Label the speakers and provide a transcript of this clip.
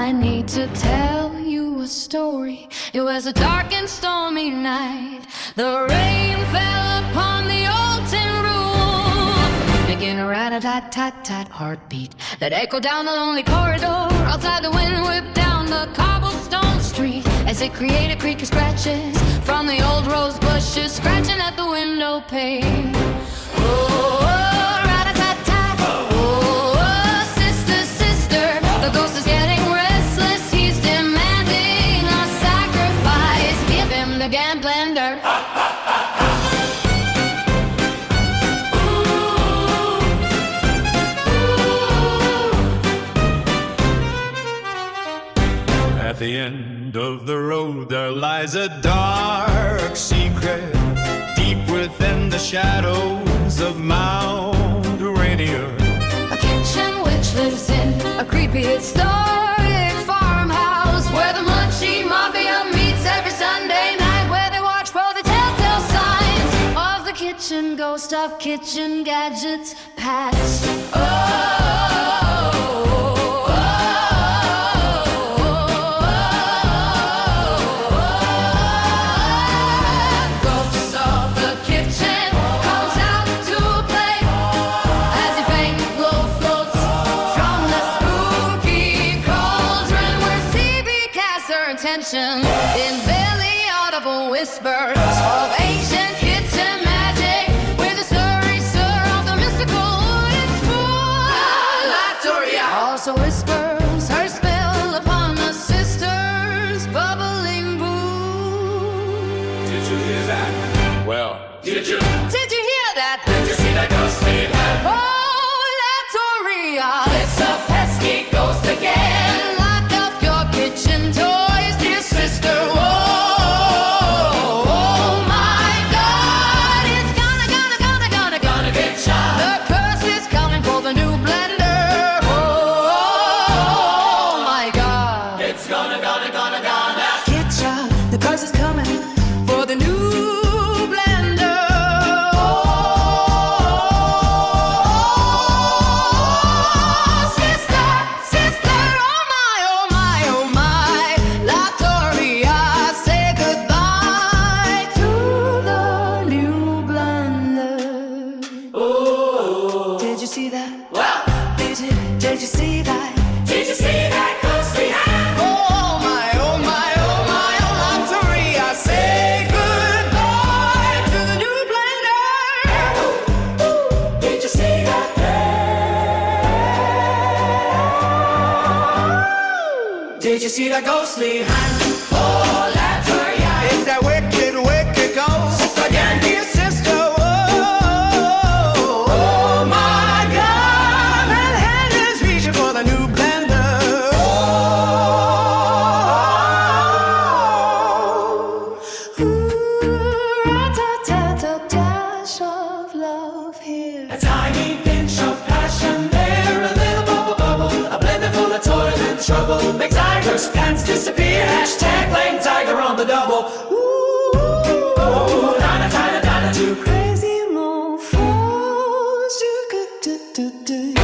Speaker 1: I need to tell you a story. It was a dark and stormy night. The rain fell upon the old tin roof, making a rat-a-tat-tat-tat heartbeat that echoed down the lonely corridor. Outside, the wind whipped down the cobblestone street as it created creaky scratches from the old rose bushes scratching at the window pane. Oh, rat-a-tat-tat. Oh, sister, sister, the ghost is getting restless. He's demanding a sacrifice. Give him the gambling dirt.
Speaker 2: At the end of the road there lies a dark secret, deep within the shadows of Mount Rainier.
Speaker 1: A kitchen witch lives in a creepy historic farmhouse where the Munchie Mafia meets every Sunday night, where they watch for the telltale signs of the kitchen ghost of kitchen gadgets past. In barely audible whispers of ancient kitchen magic, with the stir of the mystical it's full. Latoria also whispers her spell upon the sisters' bubbling boo.
Speaker 2: Did you hear that? Well, did you
Speaker 1: hear that?
Speaker 2: Did you see that ghostly head?
Speaker 1: Oh, Latoria, it's a pesky ghost again. Lock up your kitchen toys, dear sister. Oh my God, it's gonna get ya. The curse is coming for the new blender. Oh my God, it's gonna get ya. The curse is coming for the new blender. Oh, sister, oh my, Latoria, say goodbye to the new blender. Oh, did you see that? Well, did you see that? Did you see that ghostly hand? Oh my, Latoria, say goodbye to the new blender. Ooh, did you see that? Did you see that ghostly hand? Oh, Latoria,
Speaker 3: It's that wicked, wicked ghost again, dear sister. Oh my God, that hand is reaching for the new blender.
Speaker 1: ooh, rat-a-tat-tat, dash of love here.
Speaker 4: A tiny pinch of passion there, a little bubble, a blender full of toil and trouble. Make tiger's pants disappear, hashtag blame tiger on the double. Ooh, Donna,
Speaker 1: Two crazy mofos. Do.